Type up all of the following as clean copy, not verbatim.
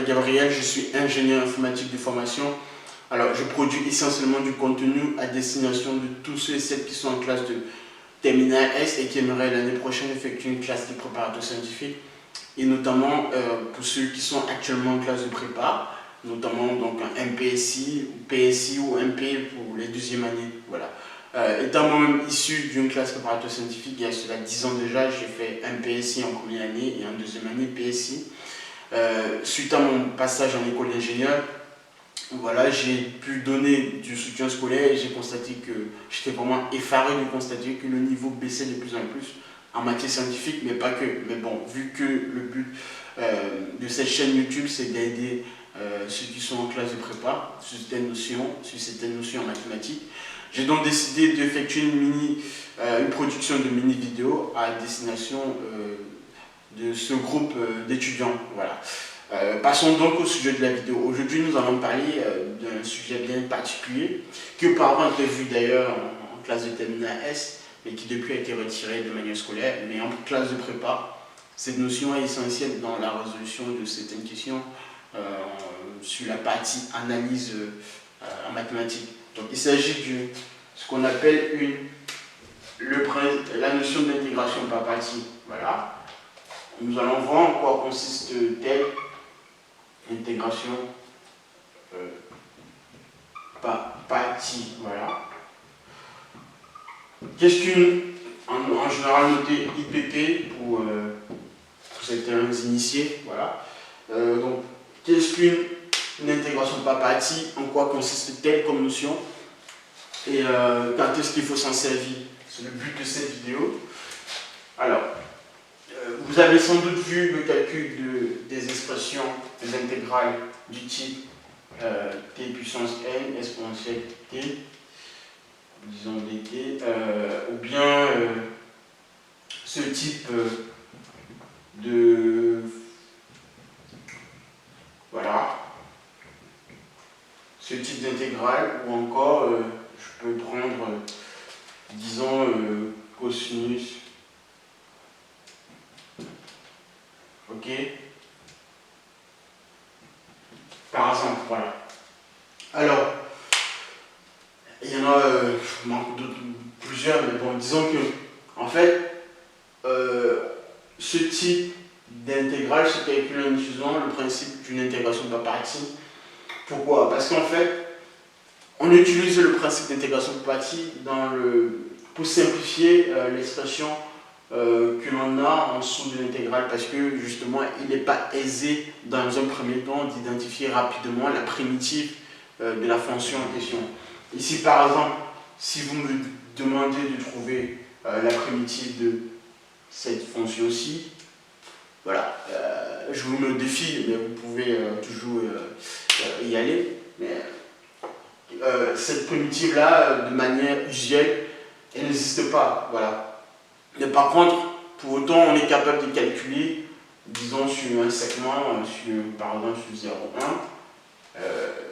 m'appelle Gabriel, je suis ingénieur informatique de formation. Alors, je produis essentiellement du contenu à destination de tous ceux et celles qui sont en classe de terminale S et qui aimeraient l'année prochaine effectuer une classe de préparateur scientifique. Et notamment pour ceux qui sont actuellement en classe de prépa, notamment donc un MPSI, PSI ou MP pour les deuxièmes années. Voilà. Étant moi-même issu d'une classe préparateur scientifique, il y a cela 10 ans déjà, j'ai fait un PSI en première année et en deuxième année PSI. Suite à mon passage en école d'ingénieur, voilà, j'ai pu donner du soutien scolaire et j'ai constaté que j'étais vraiment effaré de constater que le niveau baissait de plus en plus en matière scientifique, mais pas que. Mais bon, vu que le but de cette chaîne YouTube, c'est d'aider ceux qui sont en classe de prépa sur certaines notions en mathématiques, j'ai donc décidé d'effectuer une production de mini vidéos à destination de ce groupe d'étudiants. Voilà. Passons donc au sujet de la vidéo. Aujourd'hui, nous allons parler d'un sujet bien particulier qui auparavant était vu d'ailleurs en classe de terminale S, mais qui depuis a été retiré de manière scolaire. Mais en classe de prépa, cette notion est essentielle dans la résolution de certaines questions sur la partie analyse en mathématiques. Donc il s'agit de ce qu'on appelle la notion d'intégration par partie. Voilà. Nous allons voir en quoi consiste telle intégration par partie. Voilà. Qu'est-ce qu'une, en général noté IPP pour certains initiés. Voilà. Donc, qu'est-ce qu'une intégration par partie? En quoi consiste-t-elle comme notion? Et quand est-ce qu'il faut s'en servir? C'est le but de cette vidéo. Alors, vous avez sans doute vu le calcul des expressions des intégrales du type t puissance n exponentielle t, disons dt, ou bien ce type de... Voilà, ce type d'intégrale, ou encore je peux prendre, disons, cosinus. Ok. Par exemple, voilà. Alors, il y en a plusieurs, mais bon, disons que, en fait, ce type d'intégrale se calcule en utilisant le principe d'une intégration par partie. Pourquoi? Parce qu'en fait, on utilise le principe d'intégration par partie pour simplifier l'expression que l'on a en dessous de l'intégrale, parce que justement il n'est pas aisé dans un premier temps d'identifier rapidement la primitive de la fonction en question. Ici par exemple, si vous me demandez de trouver la primitive de cette fonction-ci, voilà, je vous mets au défi, mais vous pouvez toujours y aller. Mais, cette primitive-là, de manière usuelle, elle n'existe pas. Voilà. Mais par contre, pour autant, on est capable de calculer, disons, sur un segment, par exemple sur 0,1,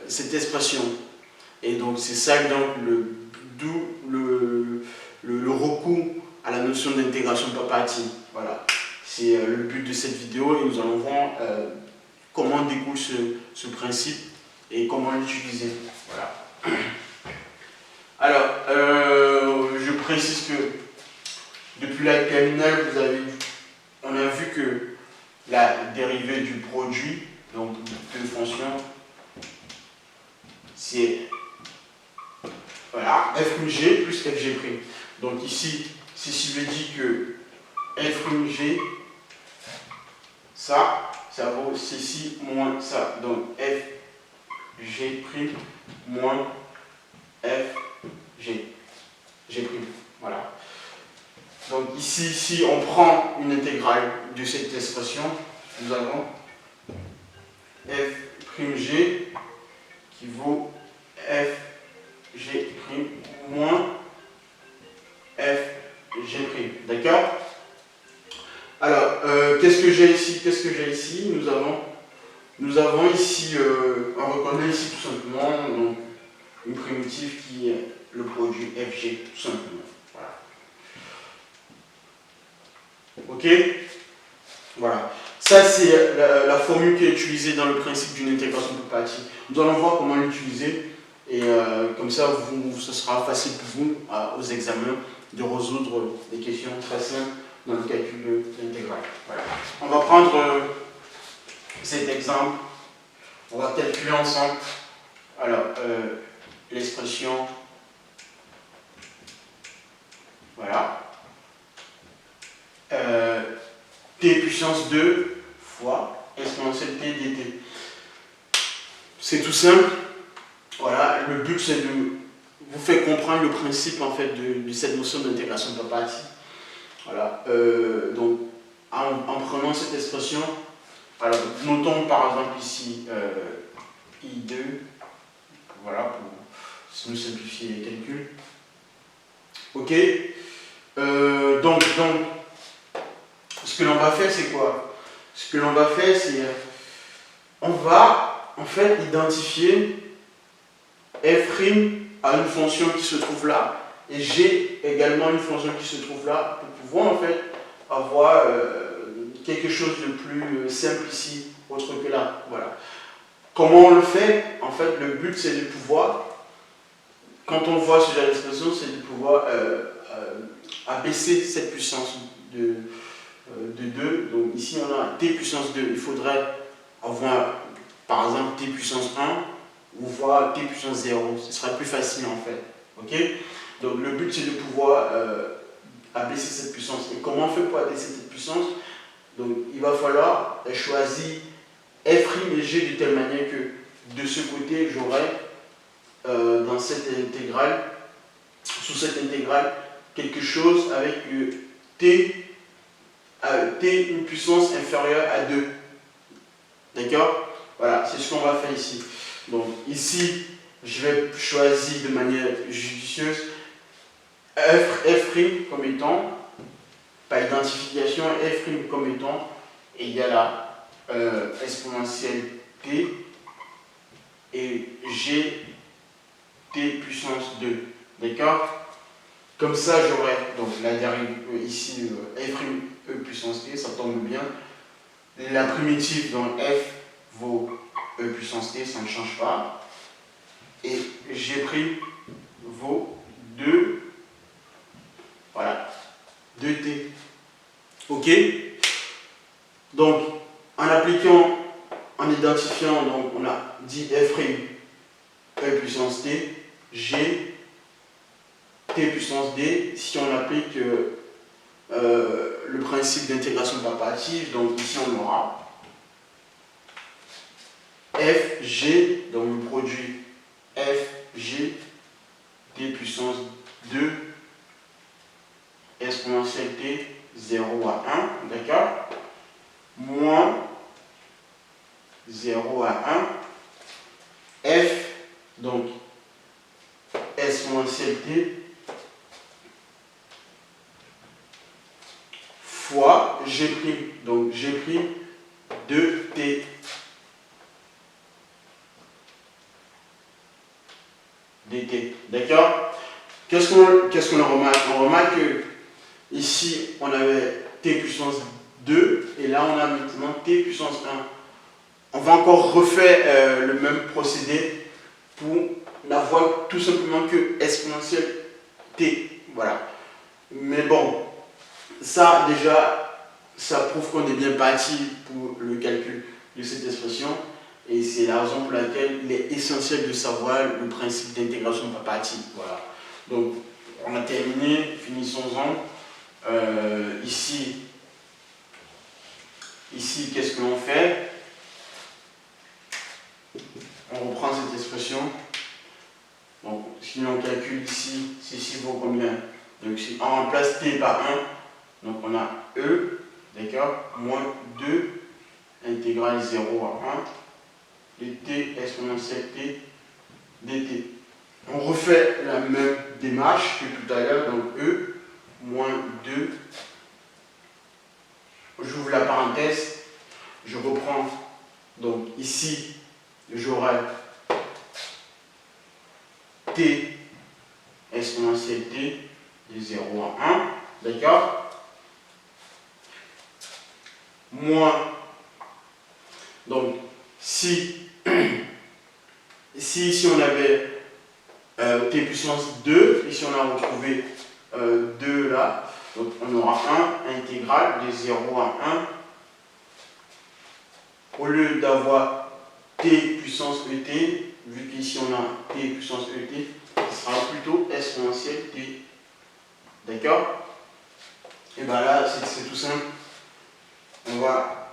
cette expression. Et donc, c'est ça, d'où le recours à la notion d'intégration par partie. Voilà. C'est le but de cette vidéo et nous allons voir comment découle ce principe et comment l'utiliser. Voilà. Alors, je précise que depuis la terminale, on a vu que la dérivée du produit, donc de fonction, c'est voilà, f'(g) plus fg'. Donc ici, si je lui dis que f'(g), ça vaut ceci moins ça. Donc fg' moins fg'. Voilà. Donc ici, si on prend une intégrale de cette expression, nous avons f'g qui vaut fg' moins fg'. D'accord? Alors, qu'est-ce que j'ai ici? Nous avons ici, on reconnaît ici tout simplement donc, une primitive qui est le produit fg, tout simplement. Voilà. Ok? Voilà. Ça, c'est la formule qui est utilisée dans le principe d'une intégration par partie. Nous allons voir comment l'utiliser et comme ça, ce sera facile pour vous aux examens de résoudre des questions très simples dans le calcul de l'intégrale. Voilà. On va prendre cet exemple. On va calculer ensemble. Alors, l'expression, voilà, t puissance 2 fois exponentielle t dt. C'est tout simple. Voilà, le but c'est de vous faire comprendre le principe en fait de cette notion d'intégration par partie. Voilà, donc en prenant cette expression, alors notons par exemple ici I2, voilà, pour nous simplifier les calculs. Ok, donc, ce que l'on va faire, c'est quoi? Ce que l'on va faire, c'est on va en fait identifier f' à une fonction qui se trouve là et g également une fonction qui se trouve là pour pouvoir en fait avoir quelque chose de plus simple ici, autre que là. Voilà. Comment on le fait? En fait, le but c'est de pouvoir, quand on voit ce genre d'expression, c'est de pouvoir abaisser cette puissance de 2. Donc ici on a t puissance 2, il faudrait avoir par exemple t puissance 1 ou voir t puissance 0, ce sera plus facile en fait. Ok? Donc le but c'est de pouvoir abaisser cette puissance. Et comment on fait pour abaisser cette puissance? Donc il va falloir choisir f' et g de telle manière que de ce côté j'aurai dans cette intégrale, sous cette intégrale, quelque chose avec t une puissance inférieure à 2. D'accord? Voilà, c'est ce qu'on va faire ici. Donc ici, je vais choisir de manière judicieuse f' comme étant, par identification, f' comme étant égal à exponentielle t et g t puissance 2. D'accord? Comme ça, j'aurai donc la dérive ici f' puissance t, ça tombe bien. La primitive dans f vaut e puissance t, ça ne change pas. Et g' vaut 2, voilà, 2t. Ok? Donc, en appliquant, en identifiant, donc on a dit f' e puissance t, g t puissance d, si on applique le principe d'intégration par partie, donc ici on aura f, g, donc le produit f, g, t puissance 2, exponentielle t, 0 à 1, d'accord? Moins 0 à 1, f, donc exponentielle t, fois g', donc g' 2t. dt. D'accord? Qu'est-ce qu'on remarque? On remarque que ici, on avait t puissance 2 et là, on a maintenant t puissance 1. On va encore refaire le même procédé pour n'avoir tout simplement que exponentielle t. Voilà. Mais bon, ça déjà, ça prouve qu'on est bien parti pour le calcul de cette expression. Et c'est la raison pour laquelle il est essentiel de savoir le principe d'intégration par partie. Voilà. Donc, on a terminé, finissons-en. Ici, qu'est-ce que l'on fait? On reprend cette expression. Donc, si on calcule ici, ceci vaut combien? Donc, si on remplace t par 1, donc on a e, d'accord, moins 2, intégrale 0 à 1. dt exponentielle t dt. On refait la même démarche que tout à l'heure, donc e moins 2, j'ouvre la parenthèse, je reprends, donc ici j'aurai t exponentielle t de 0 à 1, d'accord, moins Donc, si ici on avait t puissance 2, ici on a retrouvé 2 là, donc on aura 1 intégrale de 0 à 1. Au lieu d'avoir t puissance et, vu qu'ici on a t puissance et, ce sera plutôt exponentielle t. D'accord? Et bien là, c'est tout simple. On va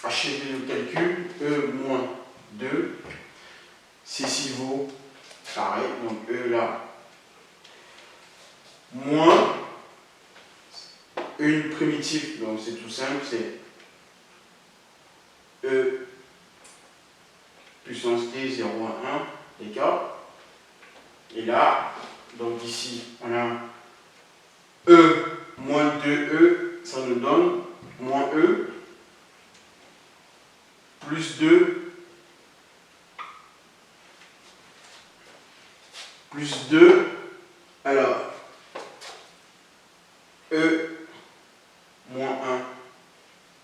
achever le calcul. E moins 2. Ceci vaut pareil. Donc E là. Moins une primitive. Donc c'est tout simple. C'est E puissance t 0 à 1. D'accord? Et là, donc ici, on a E moins 2E, ça nous donne moins E plus 2 plus 2. Alors, E moins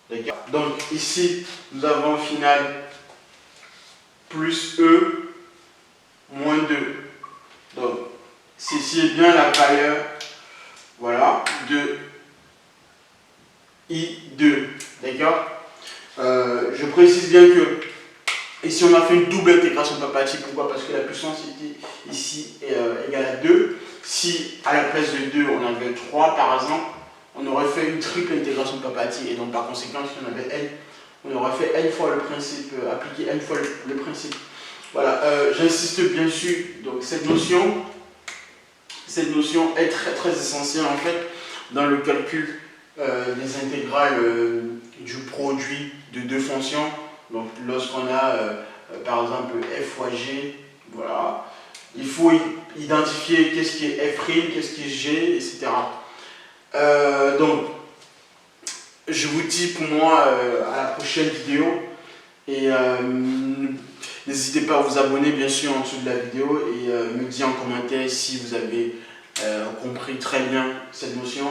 1. D'accord? Donc ici, nous avons au final plus E moins 2. Donc, ceci est bien la valeur, voilà, de I2. D'accord? Je précise bien que ici on a fait une double intégration Papati. Pourquoi? Parce que la puissance ici est égale à 2. Si à la place de 2 on avait 3 par exemple, on aurait fait une triple intégration Papati. Et donc par conséquent, si on avait n, on aurait fait n fois le principe, appliqué n fois le principe. Voilà, j'insiste bien sûr, donc cette notion est très très essentielle en fait dans le calcul des intégrales du produit de deux fonctions. Donc lorsqu'on a par exemple f fois g, voilà, il faut identifier qu'est-ce qui est f', qu'est-ce qui est g, etc. Donc je vous dis pour moi à la prochaine vidéo et n'hésitez pas à vous abonner bien sûr en dessous de la vidéo et me dire en commentaire si vous avez compris très bien cette notion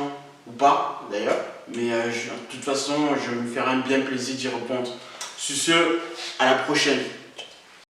ou pas d'ailleurs, mais de toute façon je me ferai un bien plaisir d'y répondre. Sur ce, à la prochaine.